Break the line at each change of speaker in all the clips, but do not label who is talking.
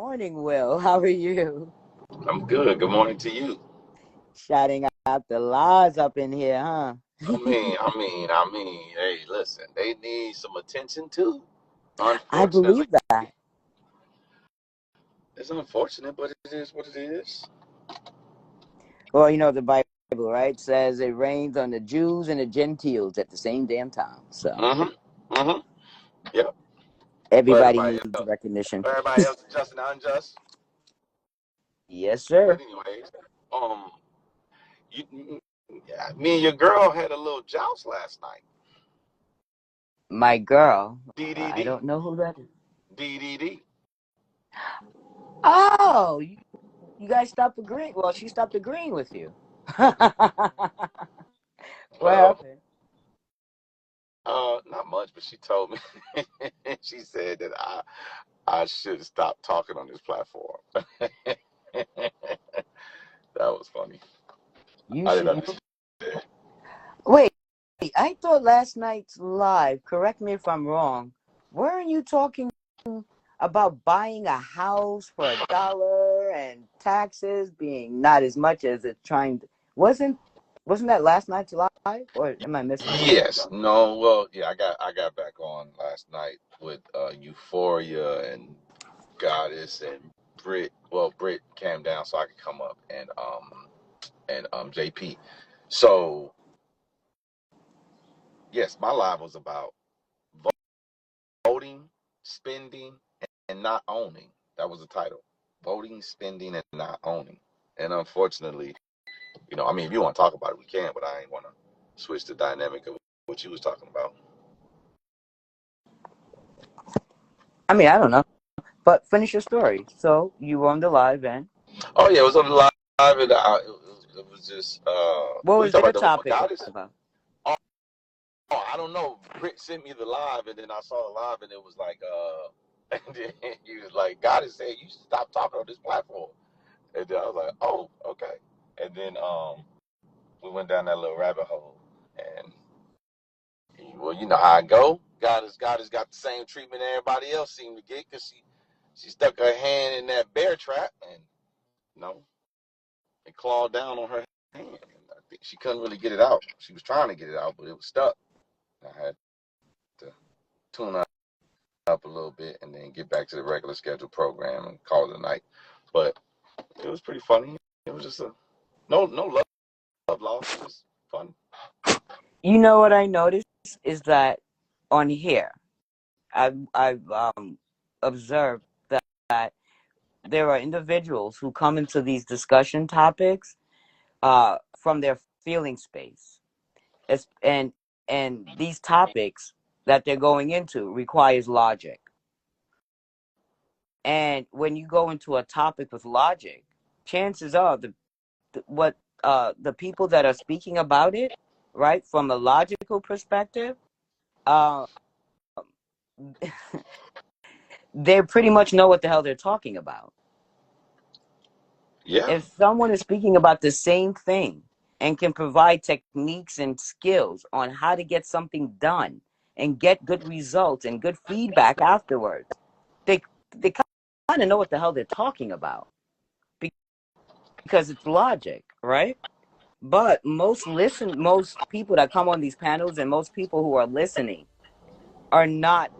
morning, Will. How are you?
I'm good. Good morning to you.
Shouting out the laws up in here, huh?
Hey, listen, they need some attention too.
I
Unfortunately,
believe that.
it's unfortunate, but it is what it is.
Well, the Bible, right, says it rains on the Jews and the Gentiles at the same damn time. So
Mm-hmm. Mm-hmm. Yep. For
everybody needs recognition.
everybody else, just and unjust.
Yes,
But
sir.
anyways, um, yeah, me and your girl had a little joust last night.
My girl. I
DDD,
don't know who that is.
DDD.
Oh, you guys stopped agreeing. Well, she stopped agreeing with you. What
Well,
happened?
not much, but she told me. She said that I should stop talking on this platform. That was funny.
You
I didn't
should.
understand.
Wait, I thought last night's live, correct me if I'm wrong, weren't you talking about buying a house for $1 and taxes being not as much as it's trying to, wasn't that last night's live, or am I missing something?
Yes, no, well, yeah, I got back on last night with Euphoria and Goddess and Brit. Well, Brit came down so I could come up and JP. So yes, my live was about voting, spending, and not owning. That was the title. Voting, spending, and not owning. And unfortunately, if you want to talk about it, we can, but I ain't want to switch the dynamic of what you was talking about.
I mean, I don't know, but finish your story. So you were on the live, and
Oh yeah, it was on the live, and it was just
what
what you
was
talking
their
about, the one with
topic
Goddess?
about?
Oh, I don't know. Britt sent me the live, and then I saw the live, and it was like and then he was like, Goddess said you should stop talking on this platform, and then I was like, oh, okay, and then we went down that little rabbit hole, and well, you know how I go. Goddess got the same treatment everybody else seemed to get because she stuck her hand in that bear trap, and you know it clawed down on her hand. And I think she couldn't really get it out. She was trying to get it out, but it was stuck. I had to tune up a little bit and then get back to the regular scheduled program and call it a night. But it was pretty funny. It was just a no love lost, just fun.
You know what I noticed is that on here, I've observed that there are individuals who come into these discussion topics from their feeling space. And these topics that they're going into requires logic. And when you go into a topic with logic, chances are the people that are speaking about it, right, from a logical perspective, uh, they pretty much know what the hell they're talking about.
Yeah.
If someone is speaking about the same thing and can provide techniques and skills on how to get something done and get good results and good feedback afterwards, they they kind of know what the hell they're talking about because it's logic, right? But most people that come on these panels and most people who are listening are not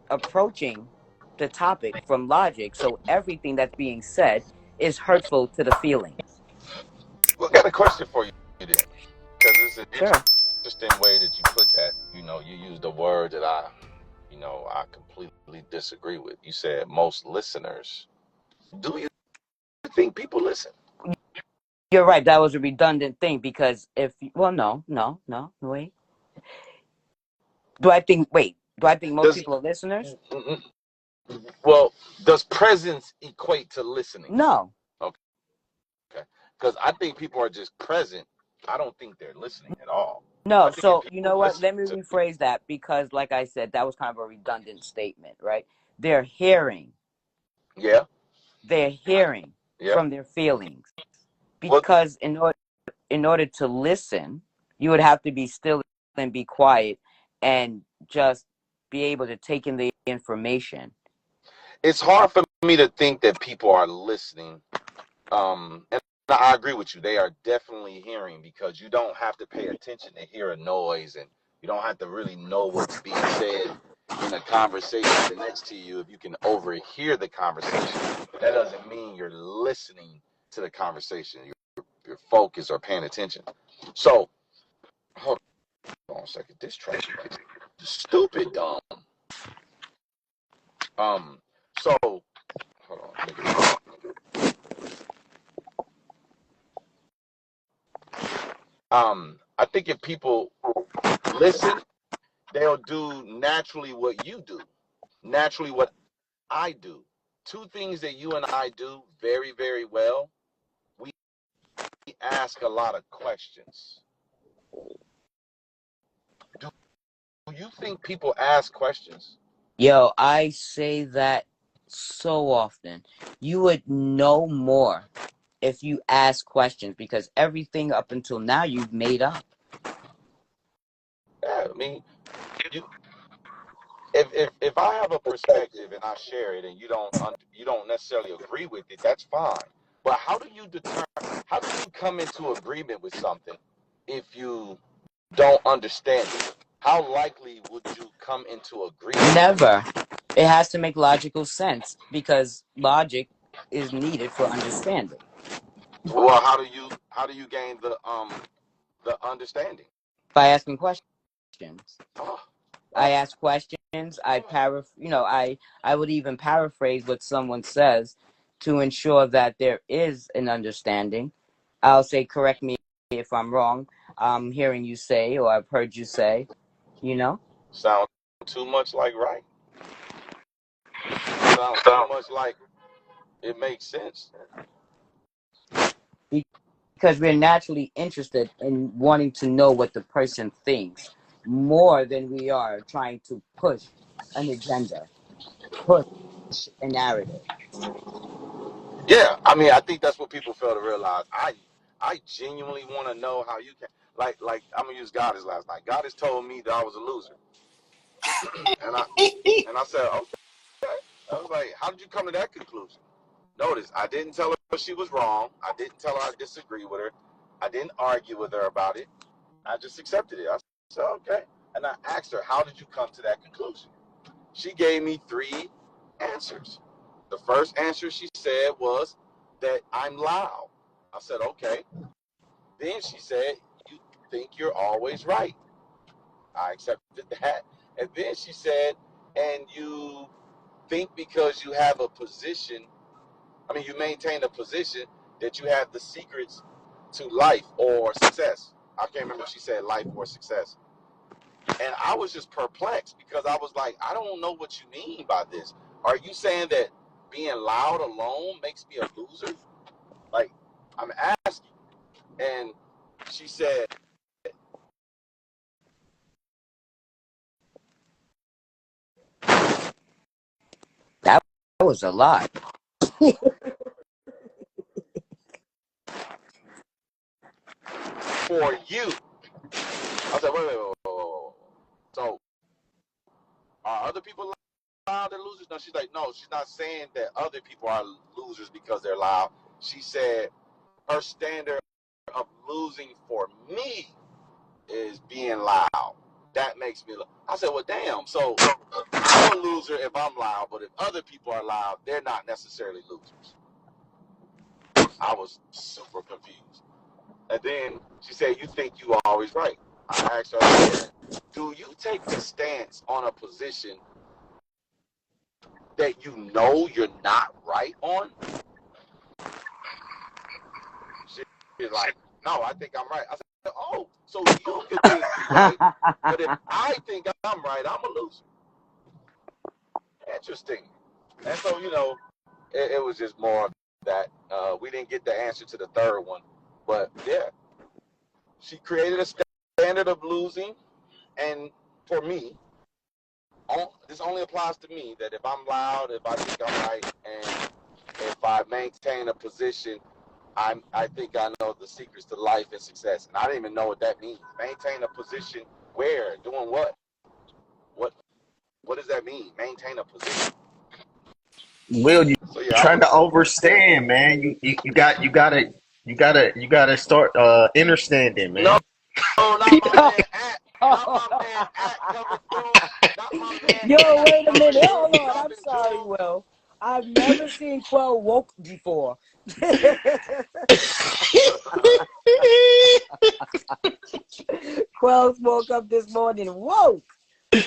approaching the topic from logic, so everything that's being said is hurtful to the feelings.
Well, I got a question for you then, because it's an
Sure.
interesting way that you put that. You used a word that I completely disagree with. You said most listeners. Do you think people listen?
You're right. That was a redundant thing because well, no, wait. Do I think most
Does
people are listeners?
well, does presence equate to listening?
No.
Okay, because I think people are just present. I don't think they're listening at all. I
No.
think if
So, you
people
know what?
listen
Let me
to,
rephrase that because, like I said, that was kind of a redundant statement, right? They're hearing.
yeah,
They're hearing
yeah.
from their feelings
Well,
because in order to listen, you would have to be still and be quiet and just be able to take in the information.
it's hard for me to think that people are listening. And I agree with you. They are definitely hearing, because you don't have to pay attention to hear a noise, and you don't have to really know what's being said in a conversation next to you. If you can overhear the conversation, that doesn't mean you're listening to the conversation. You're focused or paying attention. So, hold on a second. This traffic is stupid dumb. So hold on. Let me get this. I think if people listen, they'll do naturally what you do, naturally what I do. Two things that you and I do very, very well. We ask a lot of questions. Do you think people ask questions?
Yo, I say that so often. You would know more if you ask questions, because everything up until now you've made up.
Yeah, I mean, you if I have a perspective and I share it and you don't necessarily agree with it, that's fine. But how do you come into agreement with something if you don't understand it? How likely would you come into agreement with it?
Never. It has to make logical sense, because logic is needed for understanding.
Well, how do you gain the understanding?
By asking questions.
Oh,
I
oh,
ask questions. I would even paraphrase what someone says to ensure that there is an understanding. I'll say, correct me if I'm wrong. I'm hearing you say, or I've heard you say, you know?
sounds too much like right. Sounds too much like it makes sense.
Because we're naturally interested in wanting to know what the person thinks more than we are trying to push an agenda, push a narrative.
Yeah, I mean, I think that's what people fail to realize. I genuinely want to know how you can, like I'm gonna use God as last night. God has told me that I was a loser, and I said, okay. I was like, how did you come to that conclusion? Notice, I didn't tell her she was wrong. I didn't tell her I disagree with her. I didn't argue with her about it. I just accepted it. I said, okay. And I asked her, how did you come to that conclusion? She gave me three answers. The first answer she said was that I'm loud. I said, okay. Then she said, you think you're always right. I accepted that. And then she said, and you think because you have a position, you maintain a position that you have the secrets to life or success. I can't remember if she said life or success. And I was just perplexed, because I was like, I don't know what you mean by this. Are you saying that being loud alone makes me a loser? Like, I'm asking. And she said,
That was a lot.
for you. I said, wait. So, are other people loud and losers? No, she's like, no, she's not saying that other people are losers because they're loud. She said her standard of losing for me is being loud. That makes me. I said, well, damn. So I'm a loser if I'm loud, but if other people are loud, they're not necessarily losers. I was super confused. And then she said, you think you are always right. I asked her again, do you take a stance on a position that you know you're not right on? She's like, no, I think I'm right. I said, oh, so you could think you're right, but if I think I'm right, I'm a loser. Interesting. And so, it was just more of that. We didn't get the answer to the third one, but yeah, she created a standard of losing, and for me, this only applies to me, that if I'm loud, if I think I'm right, and if I maintain a position, I think I know the secrets to life and success. And I didn't even know what that means. Maintain a position where? Doing what? What what does that mean? Maintain a position.
Will, you
So yeah, I
trying
was.
to overstand, man. You gotta start understanding,
No,
man.
not my man At. Not my man At coming through. Not my man
Yo,
At
wait a
coming
minute.
through,
Hold on. I'm
dropping
sorry,
jewels.
Will. I've never seen Quell woke before. Quells woke up this morning woke. All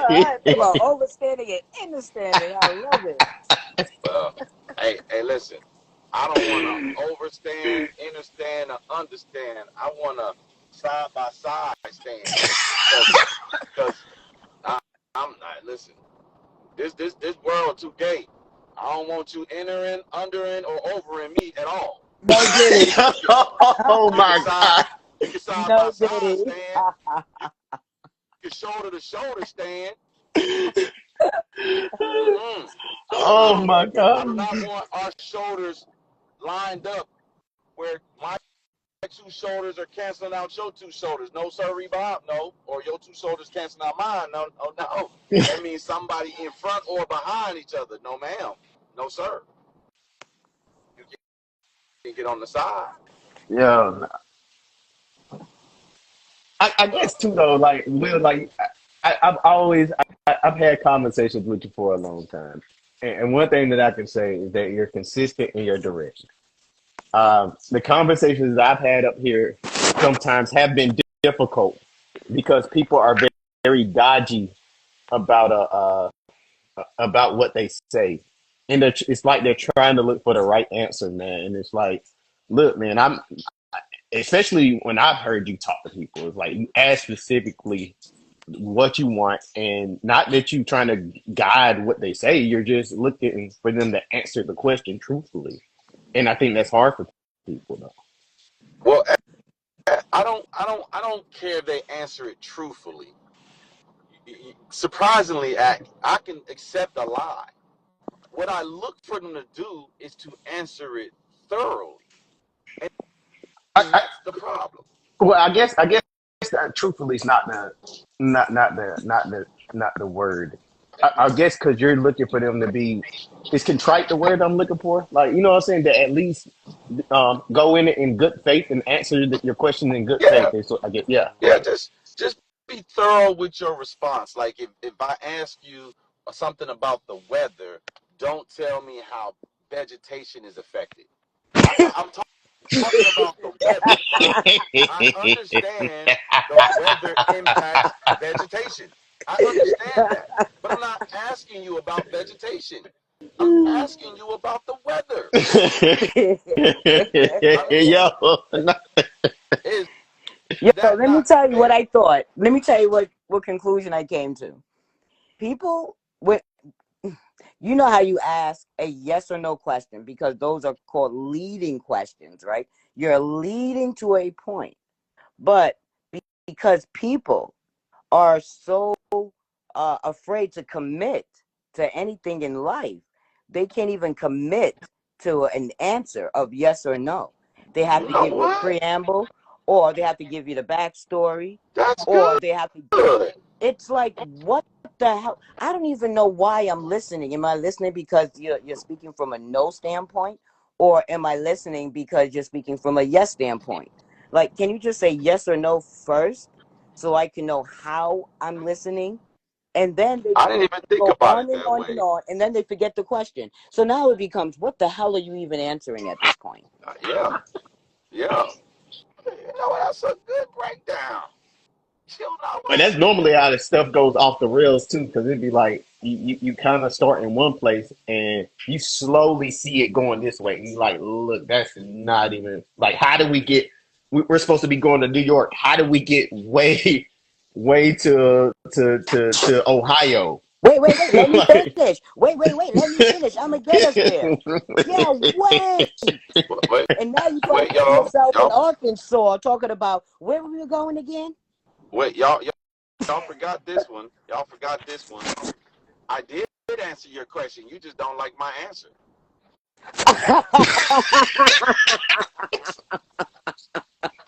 right. Talk about overstanding and understanding. I love it.
Well, hey, listen. I don't want to overstand, understand, or understand. I want to side by side stand, cause I, I'm not. Listen, this world too gay. I don't want you entering, undering, or overing me at all.
No diddy.
You can
Oh
you can
my
side
God.
you can side by
No
side
diddy.
stand. You can shoulder to shoulder stand. Mm-mm.
Oh my
I do
God.
not want our shoulders lined up where my two shoulders are canceling out your two shoulders. No, sir, Bob. No. Or your two shoulders canceling out mine. No, no, no. That means somebody in front or behind each other. No, ma'am. No, sir. You can get on the side.
Yeah, I
But
guess too though. Like Will, like I've had conversations with you for a long time, and one thing that I can say is that you're consistent in your direction. The conversations that I've had up here sometimes have been difficult because people are very dodgy about about what they say, and it's like they're trying to look for the right answer, man. And it's like, look, man, I'm especially when I've heard you talk to people. It's like you ask specifically what you want, and not that you trying to guide what they say. You're just looking for them to answer the question truthfully, and I think that's hard for people, though.
well, I don't care if they answer it truthfully. Surprisingly, I can accept a lie. What I look for them to do is to answer it thoroughly, and
I, I,
that's the problem.
well, I guess that truthfully is not the word. I guess because you're looking for them to be, is contrite the word I'm looking for? Like, you know what I'm saying? To at least go in it in good faith and answer your question in good faith.
Yeah,
And so I get, yeah,
yeah.
right.
Just be thorough with your response. Like if I ask you something about the weather, don't tell me how vegetation is affected. I'm talking about the weather. Now, I understand the weather impacts vegetation. I understand that. But I'm not asking you about vegetation. I'm asking you about the weather. I mean,
Yo, no.
is
Yo,
that
let me
not
tell you what
fair?
I thought. Let me tell you what conclusion I came to. People, when you know how you ask a yes or no question because those are called leading questions, right? You're leading to a point, but because people are so afraid to commit to anything in life, they can't even commit to an answer of yes or no. They have
You
to
know
give you a
what?
preamble, or they have to give you the backstory,
That's
or
good.
they have to. It's like, what the hell? I don't even know why I'm listening. Am I listening because you're speaking from a no standpoint, or am I listening because you're speaking from a yes standpoint? Like, can you just say yes or no first, so I can know how I'm listening? And then they
I didn't even think
go
about it
on and
that
on and
way.
on, and then they forget the question. So now it becomes, what the hell are you even answering at this point?
Yeah, yeah. You know what? That's a good breakdown. You know
But
what?
that's normally how the stuff goes off the rails too, because it'd be like you kind of start in one place and you slowly see it going this way, and you're like, look, that's not even like, how do we get? We're supposed to be going to New York. How do we get way to Ohio?
Wait. Let me
Like,
finish. Wait. Let me finish. I'm gonna get us there. Yeah, wait.
Wait,
And now you
wait,
find
y'all,
yourself in
y'all,
Arkansas talking about where were we going again?
wait, y'all forgot this one. Y'all forgot this one. I did answer your question. You just don't like my answer.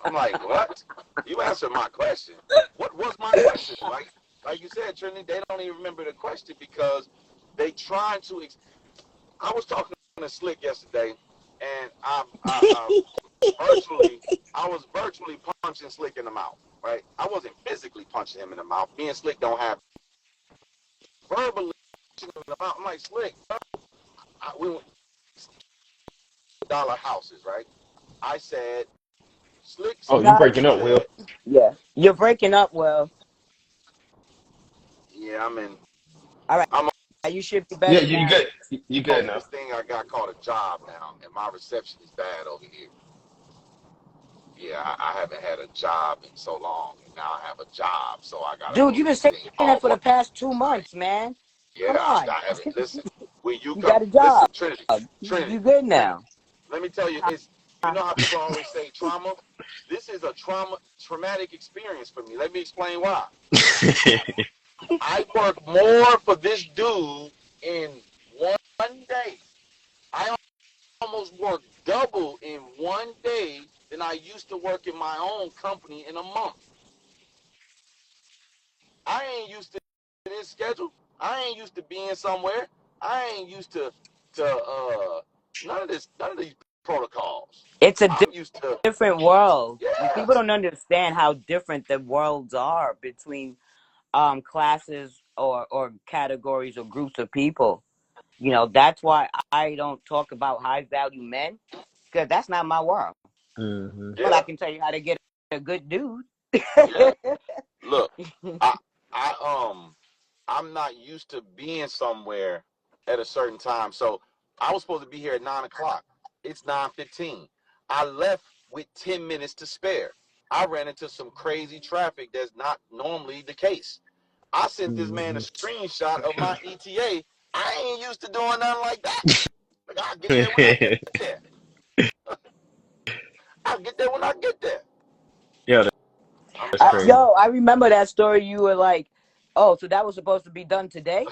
I'm like, what? You answered my question. What was my question? Like you said, Trinity, they don't even remember the question because they trying to. I was talking to Slick yesterday, and virtually, I was virtually punching Slick in the mouth. Right? I wasn't physically punching him in the mouth. Me and Slick don't have verbally punching him in the mouth. I'm like, Slick, we went dollar houses, right? I said, Slick
Oh, you
No,
breaking up, Will?
said,
yeah, you're breaking up. Well,
yeah,
all right,
I'm
you should be
Yeah,
better
you
now.
good. You good
on
now.
this thing I got called a job now, and my reception is bad over here. Yeah, I haven't had a job in so long, and now I have a job, so I gotta
Dude,
go
you've
to
been
this
saying
thing
that
called
for the
work.
past 2 months, man.
Yeah,
Come on,
I haven't. Listen, when you
you
come,
got a job.
listen, Trinity,
You good
Trinity.
now?
Let me tell you, it's you know how people always say trauma. This is a traumatic experience for me. Let me explain why. I work more for this dude in 1 day. I almost work double in 1 day than I used to work in my own company in a month. I ain't used to this schedule. I ain't used to being somewhere. I ain't used to none of these protocols.
It's a
I'm used to
different world.
yeah,
People don't understand how different the worlds are between classes or categories or groups of people. That's why I don't talk about high value men, because that's not my world.
Hmm.
But I
yeah,
can tell you how to get a good dude.
yeah. Look, I I I'm not used to being somewhere at a certain time. So I was supposed to be here at 9 o'clock. It's 9:15. I left with 10 minutes to spare. I ran into some crazy traffic that's not normally the case. I sent this man a
Hmm.
screenshot of my ETA. I ain't used to doing nothing like that. Like, I'll get there when I get there. I'll get there when I get there.
Yeah,
I'm
that's
trying.
crazy.
Yo, I remember that story. You were like, "Oh, so that was supposed to be done today?"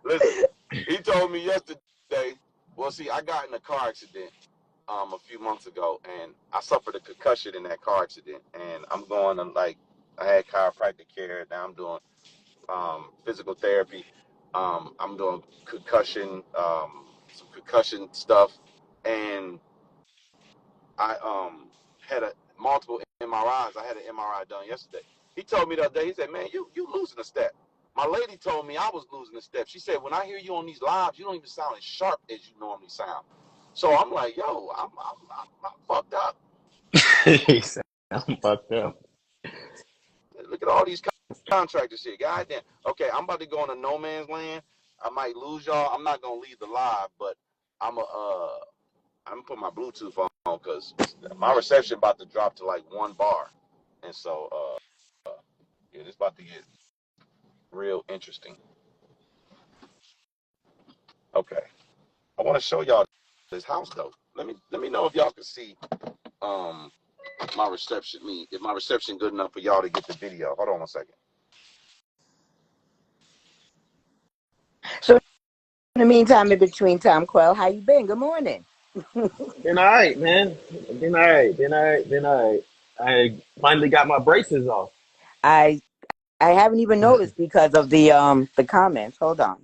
Listen, he told me yesterday. Well, see, I got in a car accident a few months ago, and I suffered a concussion in that car accident. And I'm going to I had chiropractic care. Now I'm doing physical therapy. I'm doing some concussion stuff, and I had a multiple MRIs. I had an MRI done yesterday. He told me the other day. He said, "Man, you losing a step." My lady told me I was losing a step. She said, "When I hear you on these lives, you don't even sound as sharp as you normally sound." So I'm like, "Yo, I'm fucked up.
He said, I'm fucked up.
Look at all these contractors here. Goddamn. Okay, I'm about to go into no man's land. I might lose y'all. I'm not gonna leave the live, but I'm gonna put my Bluetooth on because my reception about to drop to like 1 bar, and so yeah, it's about to get real interesting. Okay, I want to show y'all this house though. Let me know if y'all can see um my reception. If my reception good enough for y'all to get the video. Hold on 1 second.
So in the meantime, in between time, Quell, how you been? Good morning.
Been all right, man. Been all right. Been all right. Been all right. I finally got my braces off.
I I haven't even noticed because of the comments. Hold on.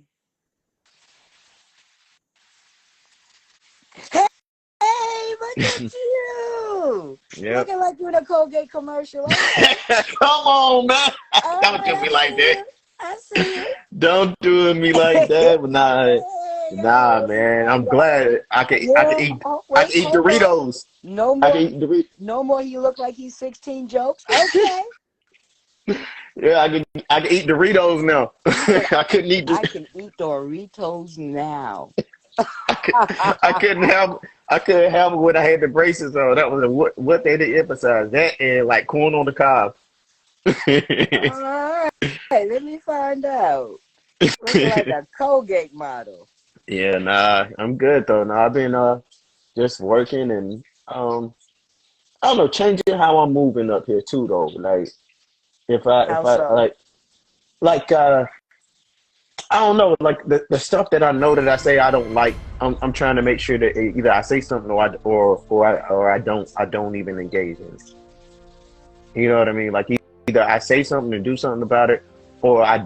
Hey, look at you!
Yep.
Looking like you in a Colgate commercial. Okay.
Come on, man.
All
Don't do
right, I
me
see
like that.
you. I see you.
Don't do me like
Hey,
that. But nah,
what's
man.
going
I'm
on?
glad
Yeah. Oh,
I
wait,
can eat
hold on.
Doritos.
No
I can
more.
eat Doritos.
No more. He look like he's 16 jokes. Okay.
Yeah, I can eat Doritos now.
He said,
I couldn't eat.
"I can eat Doritos now."
I, could, I couldn't have. I couldn't have it when I had the braces on. That was what they did emphasize. That and like corn on the cob.
All right. Let me find out. Looking like a Colgate model.
Yeah, nah, I'm good though. Nah, I've been just working and I don't know, changing how I'm moving up here too though. Like if
How
I
so?
like I don't know, like the stuff that I know that I say I don't like, I'm trying to make sure that either I say something or I don't even engage in it. You know what I mean? Like either I say something and do something about it, or I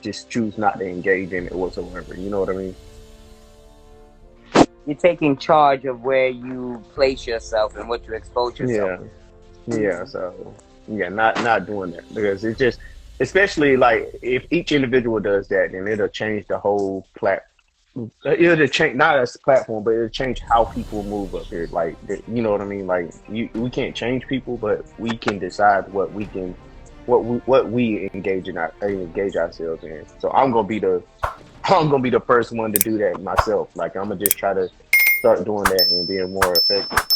just choose not to engage in it whatsoever. You know what I mean?
You're taking charge of where you place yourself and what you expose yourself
Yeah.
to.
Yeah, so yeah, not doing that because it's just, especially like if each individual does that, then it'll change the whole it'll change not as a platform, but it'll change how people move up here. Like, you know what I mean? Like, we can't change people, but we can decide what we engage ourselves in. So I'm gonna be the first one to do that myself. Like, I'm gonna just try to start doing that and being more effective.